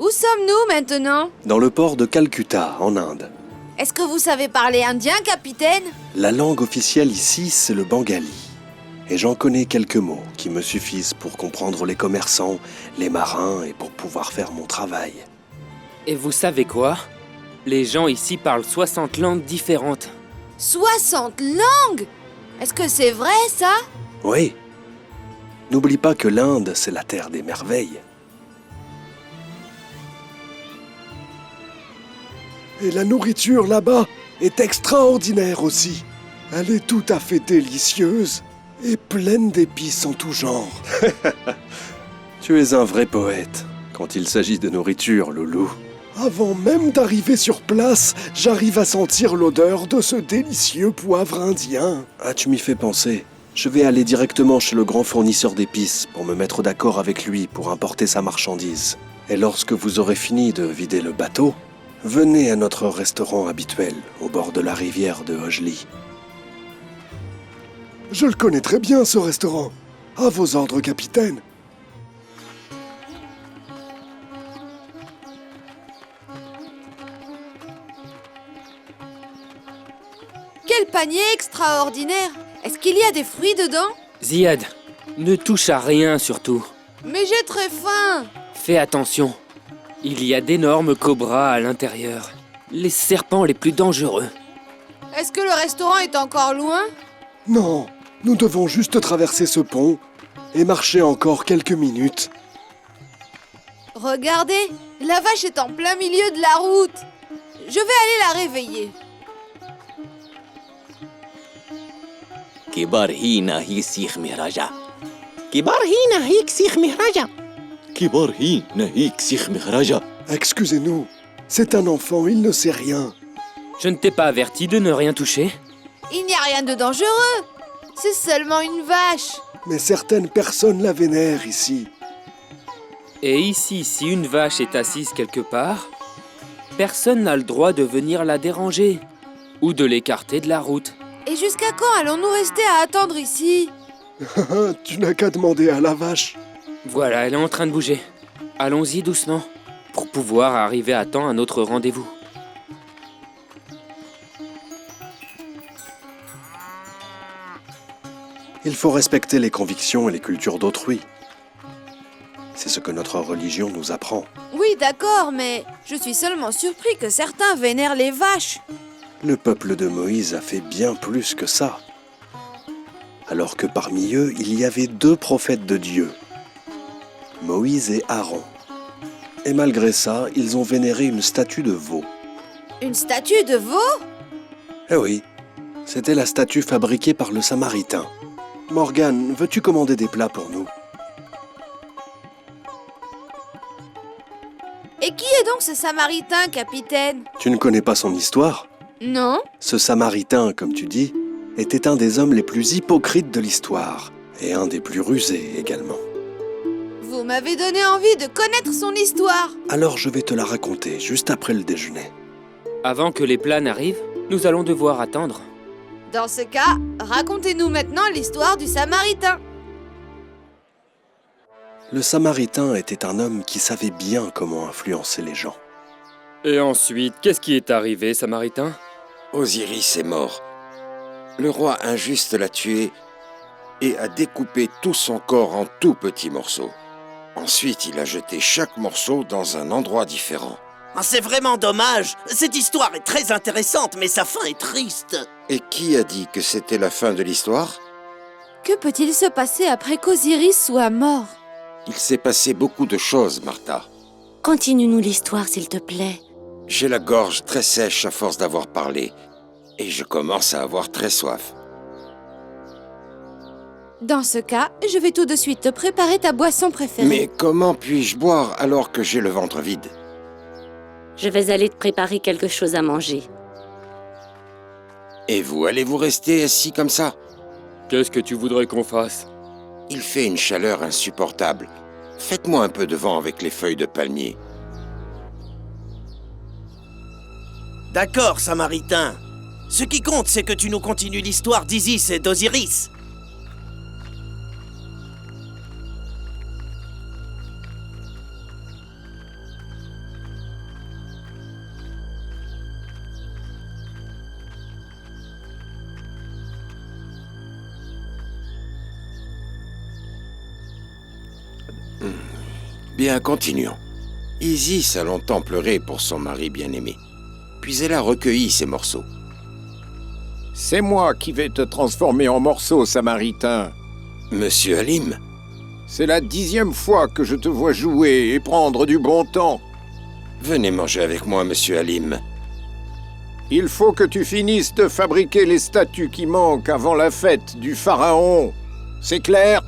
Où sommes-nous maintenant? Dans le port de Calcutta, en Inde. Est-ce que vous savez parler indien, capitaine? La langue officielle ici, c'est le bengali. Et j'en connais quelques mots qui me suffisent pour comprendre les commerçants, les marins et pour pouvoir faire mon travail. Et vous savez quoi? Les gens ici parlent 60 langues différentes. 60 langues? Est-ce que c'est vrai, ça? Oui. N'oublie pas que l'Inde, c'est la terre des merveilles. Et la nourriture là-bas est extraordinaire aussi. Elle est tout à fait délicieuse et pleine d'épices en tout genre. Tu es un vrai poète quand il s'agit de nourriture, Loulou. Avant même d'arriver sur place, j'arrive à sentir l'odeur de ce délicieux poivre indien. Ah, tu m'y fais penser. Je vais aller directement chez le grand fournisseur d'épices pour me mettre d'accord avec lui pour importer sa marchandise. Et lorsque vous aurez fini de vider le bateau, venez à notre restaurant habituel au bord de la rivière de Hojli. Je le connais très bien, ce restaurant. À vos ordres, capitaine. Quel panier extraordinaire! Est-ce qu'il y a des fruits dedans? Ziad, ne touche à rien surtout. Mais j'ai très faim! Fais attention. Il y a d'énormes cobras à l'intérieur. Les serpents les plus dangereux. Est-ce que le restaurant est encore loin? Non, nous devons juste traverser ce pont et marcher encore quelques minutes. Regardez, la vache est en plein milieu de la route. Je vais aller la réveiller. كبار هنا هيك مهرجة كبار هنا هيك سيخ مهرجة كبار هنا هيك سيخ مهرجة. Excusez-nous, c'est un enfant, il ne sait rien. Je ne t'ai pas averti de ne rien toucher? Il n'y a rien de dangereux. C'est seulement une vache. Mais certaines personnes la vénèrent ici. Et ici, si une vache est assise quelque part, personne n'a le droit de venir la déranger ou de l'écarter de la route. Et jusqu'à quand allons-nous rester à attendre ici? Tu n'as qu'à demander à la vache. Voilà, elle est en train de bouger. Allons-y doucement, pour pouvoir arriver à temps à notre rendez-vous. Il faut respecter les convictions et les cultures d'autrui. C'est ce que notre religion nous apprend. Oui, d'accord, mais je suis seulement surpris que certains vénèrent les vaches. Le peuple de Moïse a fait bien plus que ça. Alors que parmi eux, il y avait 2 prophètes de Dieu, Moïse et Aaron. Et malgré ça, ils ont vénéré une statue de veau. Une statue de veau? Eh oui, c'était la statue fabriquée par le Samaritain. Morgane, veux-tu commander des plats pour nous? Et qui est donc ce Samaritain, capitaine? Tu ne connais pas son histoire? Non? Ce Samaritain, comme tu dis, était un des hommes les plus hypocrites de l'histoire, et un des plus rusés également. Vous m'avez donné envie de connaître son histoire. Alors je vais te la raconter juste après le déjeuner. Avant que les plats n'arrivent, nous allons devoir attendre. Dans ce cas, racontez-nous maintenant l'histoire du Samaritain. Le Samaritain était un homme qui savait bien comment influencer les gens. Et ensuite, qu'est-ce qui est arrivé, Samaritain? Osiris est mort. Le roi injuste l'a tué et a découpé tout son corps en tout petits morceaux. Ensuite, il a jeté chaque morceau dans un endroit différent. C'est vraiment dommage. Cette histoire est très intéressante, mais sa fin est triste. Et qui a dit que c'était la fin de l'histoire? Que peut-il se passer après qu'Osiris soit mort? Il s'est passé beaucoup de choses, Martha. Continue-nous l'histoire, s'il te plaît. J'ai la gorge très sèche à force d'avoir parlé, et je commence à avoir très soif. Dans ce cas, je vais tout de suite te préparer ta boisson préférée. Mais comment puis-je boire alors que j'ai le ventre vide? Je vais aller te préparer quelque chose à manger. Et vous, allez-vous rester assis comme ça? Qu'est-ce que tu voudrais qu'on fasse? Il fait une chaleur insupportable. Faites-moi un peu de vent avec les feuilles de palmier. D'accord, Samaritain. Ce qui compte, c'est que tu nous continues l'histoire d'Isis et d'Osiris. Bien, continuons. Isis a longtemps pleuré pour son mari bien-aimé. Puis elle a recueilli ses morceaux. C'est moi qui vais te transformer en morceaux, Samaritain. Monsieur Halim, C'est la 10e fois que je te vois jouer et prendre du bon temps. venez manger avec moi, monsieur Halim. Il faut que tu finisses de fabriquer les statues qui manquent avant la fête du pharaon. C'est clair?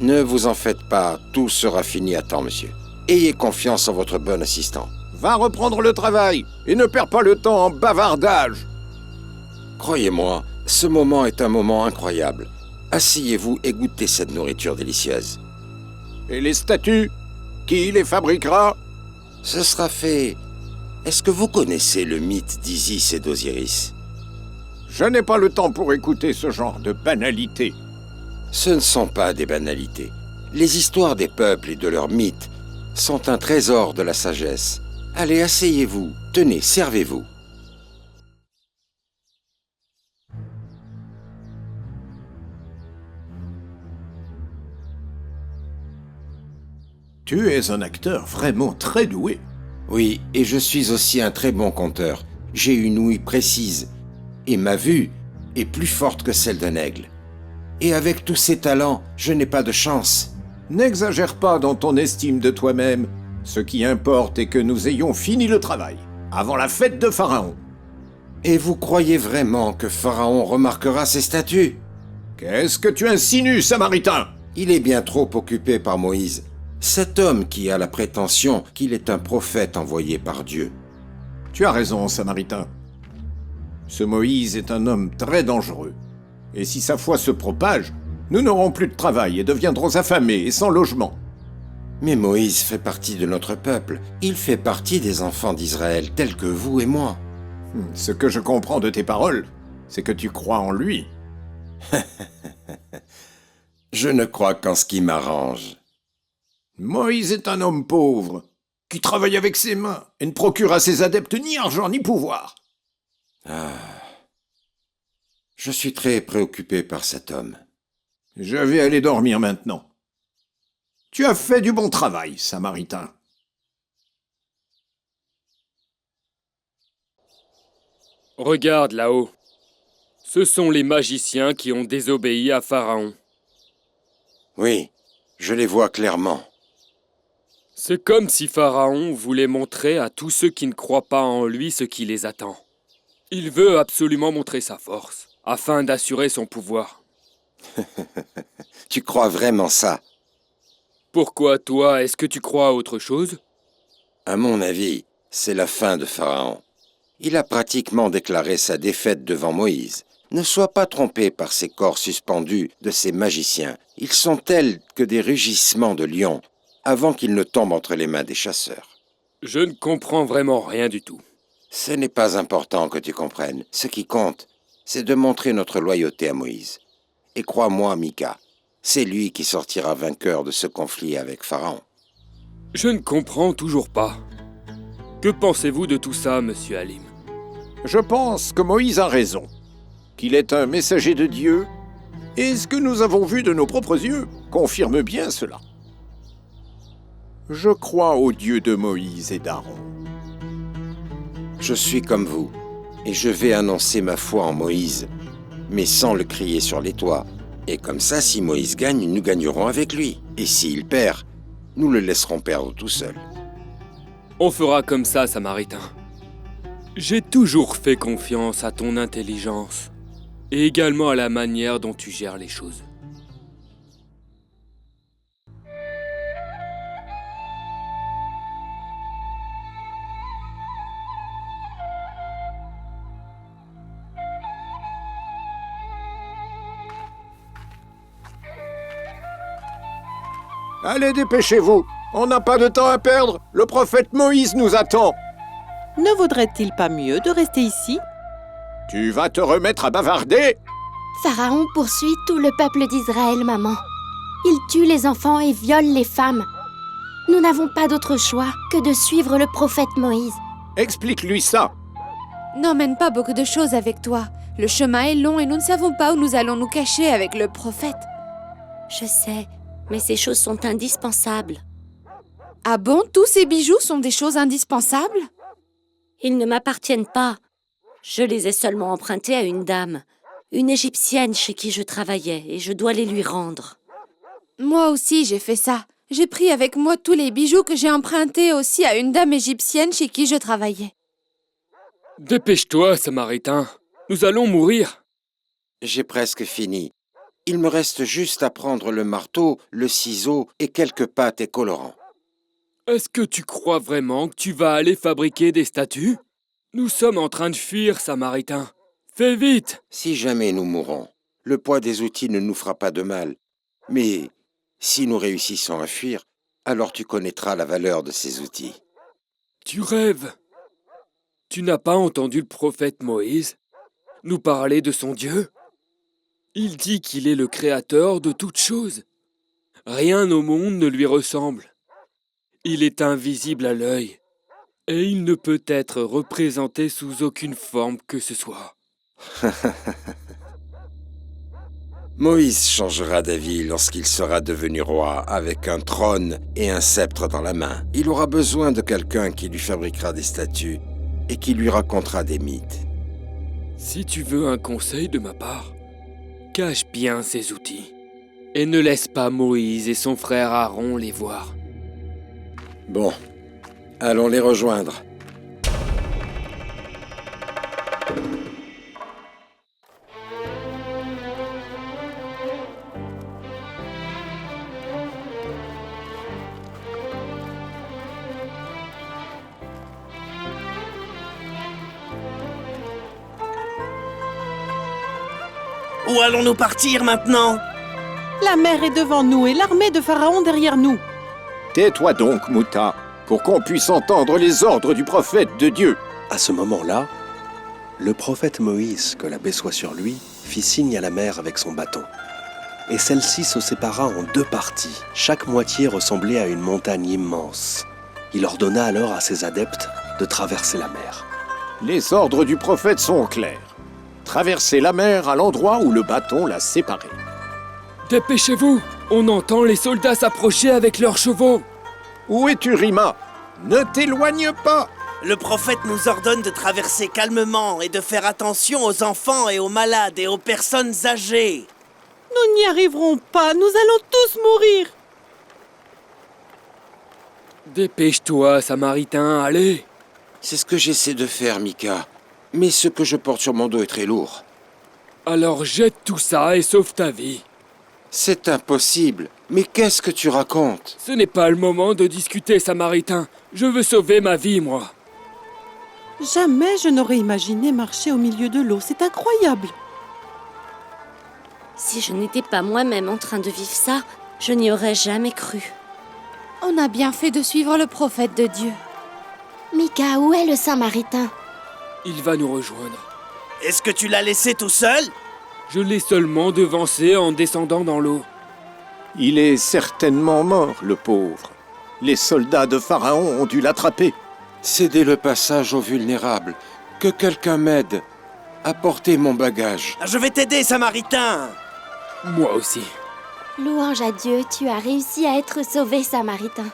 Ne vous en faites pas, tout sera fini à temps, monsieur. Ayez confiance en votre bon assistant. Va reprendre le travail et ne perds pas le temps en bavardage. Croyez-moi, ce moment est un moment incroyable. Asseyez-vous et goûtez cette nourriture délicieuse. Et les statues? Qui les fabriquera? Ce sera fait. Est-ce que vous connaissez le mythe d'Isis et d'Osiris? Je n'ai pas le temps pour écouter ce genre de banalités. Ce ne sont pas des banalités. Les histoires des peuples et de leurs mythes sont un trésor de la sagesse. Allez, asseyez-vous. Tenez, servez-vous. Tu es un acteur vraiment très doué. Oui, et je suis aussi un très bon conteur. J'ai une ouïe précise. Et ma vue est plus forte que celle d'un aigle. Et avec tous ces talents, je n'ai pas de chance. N'exagère pas dans ton estime de toi-même. Ce qui importe est que nous ayons fini le travail, avant la fête de Pharaon. Et vous croyez vraiment que Pharaon remarquera ces statues? Qu'est-ce que tu insinues, Samaritain? Il est bien trop occupé par Moïse. Cet homme qui a la prétention qu'il est un prophète envoyé par Dieu. Tu as raison, Samaritain. Ce Moïse est un homme très dangereux. Et si sa foi se propage, nous n'aurons plus de travail et deviendrons affamés et sans logement. Mais Moïse fait partie de notre peuple. Il fait partie des enfants d'Israël, tels que vous et moi. Ce que je comprends de tes paroles, c'est que tu crois en lui. Je ne crois qu'en ce qui m'arrange. Moïse est un homme pauvre, qui travaille avec ses mains et ne procure à ses adeptes ni argent ni pouvoir. Je suis très préoccupé par cet homme. Je vais aller dormir maintenant. Tu as fait du bon travail, Samaritain. Regarde là-haut. Ce sont les magiciens qui ont désobéi à Pharaon. Oui, je les vois clairement. C'est comme si Pharaon voulait montrer à tous ceux qui ne croient pas en lui ce qui les attend. Il veut absolument montrer sa force, afin d'assurer son pouvoir. Tu crois vraiment ça? Pourquoi toi, est-ce que tu crois à autre chose? À mon avis, c'est la fin de Pharaon. Il a pratiquement déclaré sa défaite devant Moïse. Ne sois pas trompé par ces corps suspendus de ces magiciens. Ils sont tels que des rugissements de lions, avant qu'ils ne tombent entre les mains des chasseurs. Je ne comprends vraiment rien du tout. Ce n'est pas important que tu comprennes. Ce qui compte, c'est de montrer notre loyauté à Moïse. Et crois-moi, Mika, c'est lui qui sortira vainqueur de ce conflit avec Pharaon. Je ne comprends toujours pas. Que pensez-vous de tout ça, monsieur Halim? Je pense que Moïse a raison, qu'il est un messager de Dieu, et ce que nous avons vu de nos propres yeux confirme bien cela. Je crois au Dieu de Moïse et d'Aaron. Je suis comme vous, et je vais annoncer ma foi en Moïse, mais sans le crier sur les toits. Et comme ça, si Moïse gagne, nous gagnerons avec lui. Et s'il perd, nous le laisserons perdre tout seul. On fera comme ça, Samaritain. J'ai toujours fait confiance à ton intelligence, et également à la manière dont tu gères les choses. Allez, dépêchez-vous, on n'a pas de temps à perdre, le prophète Moïse nous attend. Ne vaudrait-il pas mieux de rester ici? Tu vas te remettre à bavarder? Pharaon poursuit tout le peuple d'Israël, maman. Il tue les enfants et viole les femmes. Nous n'avons pas d'autre choix que de suivre le prophète Moïse. Explique-lui ça. N'emmène pas beaucoup de choses avec toi. Le chemin est long et nous ne savons pas où nous allons nous cacher avec le prophète. Je sais, Mais ces choses sont indispensables. Ah bon, tous ces bijoux sont des choses indispensables? Ils ne m'appartiennent pas. Je les ai seulement empruntés à une dame, une Égyptienne chez qui je travaillais, et je dois les lui rendre. Moi aussi, j'ai fait ça. J'ai pris avec moi tous les bijoux que j'ai empruntés aussi à une dame égyptienne chez qui je travaillais. Dépêche-toi, Samaritain. Nous allons mourir. J'ai presque fini. Il me reste juste à prendre le marteau, le ciseau et quelques pâtes et colorants. Est-ce que tu crois vraiment que tu vas aller fabriquer des statues? Nous sommes en train de fuir, Samaritain. Fais vite! Si jamais nous mourons, le poids des outils ne nous fera pas de mal. Mais si nous réussissons à fuir, alors tu connaîtras la valeur de ces outils. Tu rêves. Tu n'as pas entendu le prophète Moïse nous parler de son Dieu? Il dit qu'il est le créateur de toutes choses. Rien au monde ne lui ressemble. Il est invisible à l'œil, et il ne peut être représenté sous aucune forme que ce soit. Moïse changera d'avis lorsqu'il sera devenu roi avec un trône et un sceptre dans la main. Il aura besoin de quelqu'un qui lui fabriquera des statues et qui lui racontera des mythes. Si tu veux un conseil de ma part, cache bien ces outils et ne laisse pas Moïse et son frère Aaron les voir. Bon, allons les rejoindre. Où allons-nous partir maintenant? La mer est devant nous et l'armée de Pharaon derrière nous. Tais-toi donc, Mouta, pour qu'on puisse entendre les ordres du prophète de Dieu. À ce moment-là, le prophète Moïse, que la paix soit sur lui, fit signe à la mer avec son bâton. Et celle-ci se sépara en deux parties. Chaque moitié ressemblait à une montagne immense. Il ordonna alors à ses adeptes de traverser la mer. Les ordres du prophète sont clairs. Traversez la mer à l'endroit où le bâton l'a séparé. Dépêchez-vous! On entend les soldats s'approcher avec leurs chevaux! Où es-tu, Rima? Ne t'éloigne pas! Le prophète nous ordonne de traverser calmement et de faire attention aux enfants et aux malades et aux personnes âgées. Nous n'y arriverons pas, nous allons tous mourir. Dépêche-toi, Samaritain, allez! C'est ce que j'essaie de faire, Mika. Mais ce que je porte sur mon dos est très lourd. Alors jette tout ça et sauve ta vie. C'est impossible. Mais qu'est-ce que tu racontes? Ce n'est pas le moment de discuter, Samaritain. Je veux sauver ma vie, moi. Jamais je n'aurais imaginé marcher au milieu de l'eau, c'est incroyable. Si je n'étais pas moi-même en train de vivre ça, je n'y aurais jamais cru. On a bien fait de suivre le prophète de Dieu. Mika, où est le Samaritain? Il va nous rejoindre. Est-ce que tu l'as laissé tout seul? Je l'ai seulement devancé en descendant dans l'eau. Il est certainement mort, le pauvre. Les soldats de Pharaon ont dû l'attraper. Cédez le passage aux vulnérables. Que quelqu'un m'aide. Apportez mon bagage. Je vais t'aider, Samaritain. Moi aussi. Louange à Dieu, tu as réussi à être sauvé, Samaritain.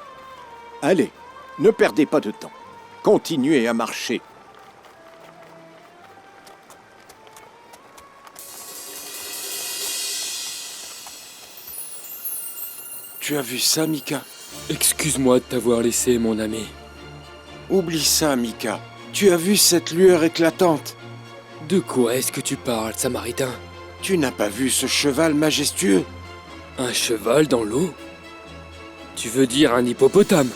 Allez, ne perdez pas de temps. Continuez à marcher. Tu as vu ça, Mika? Excuse-moi de t'avoir laissé, mon ami. Oublie ça, Mika. Tu as vu cette lueur éclatante? De quoi est-ce que tu parles, Samaritain? Tu n'as pas vu ce cheval majestueux? Un cheval dans l'eau? Tu veux dire un hippopotame?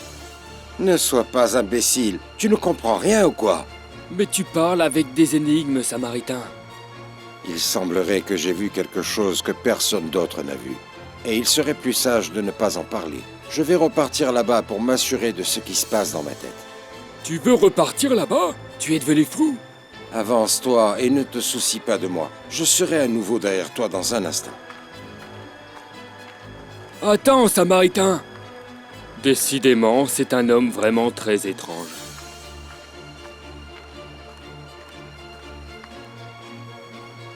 Ne sois pas imbécile. Tu ne comprends rien ou quoi? Mais tu parles avec des énigmes, Samaritain. Il semblerait que j'ai vu quelque chose que personne d'autre n'a vu. Et il serait plus sage de ne pas en parler. Je vais repartir là-bas pour m'assurer de ce qui se passe dans ma tête. Tu veux repartir là-bas? Tu es devenu fou? Avance-toi et ne te soucie pas de moi. Je serai à nouveau derrière toi dans un instant. Attends, Samaritain! Décidément, c'est un homme vraiment très étrange.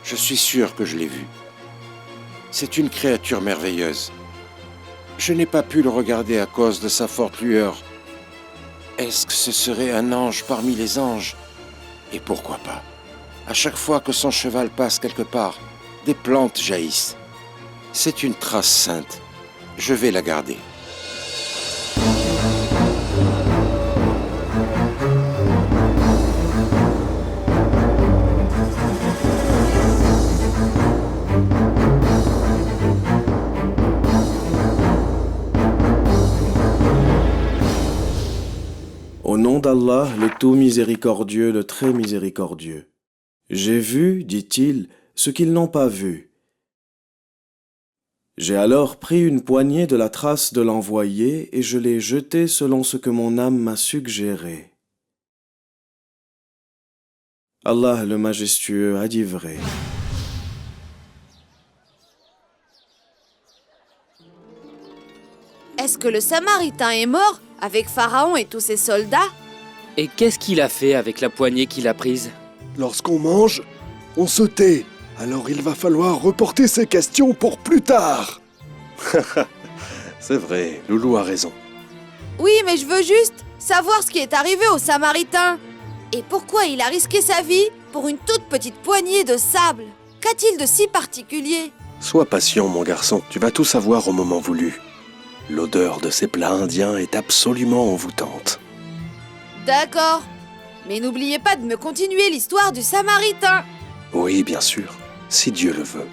Je suis sûr que je l'ai vu. C'est une créature merveilleuse. Je n'ai pas pu le regarder à cause de sa forte lueur. Est-ce que ce serait un ange parmi les anges? Et pourquoi pas? À chaque fois que son cheval passe quelque part, des plantes jaillissent. C'est une trace sainte. Je vais la garder. Au nom d'Allah, le tout miséricordieux, le très miséricordieux. J'ai vu, dit-il, ce qu'ils n'ont pas vu. J'ai alors pris une poignée de la trace de l'envoyé et je l'ai jetée selon ce que mon âme m'a suggéré. Allah le majestueux a dit vrai. Est-ce que le Samaritain est mort avec Pharaon et tous ses soldats? Et qu'est-ce qu'il a fait avec la poignée qu'il a prise? Lorsqu'on mange, on se tait. Alors il va falloir reporter ces questions pour plus tard. C'est vrai, Loulou a raison. Oui, mais je veux juste savoir ce qui est arrivé au Samaritain. Et pourquoi il a risqué sa vie pour une toute petite poignée de sable? Qu'a-t-il de si particulier? Sois patient, mon garçon, tu vas tout savoir au moment voulu. L'odeur de ces plats indiens est absolument envoûtante. D'accord. Mais n'oubliez pas de me continuer l'histoire du Samaritain. Oui, bien sûr, si Dieu le veut.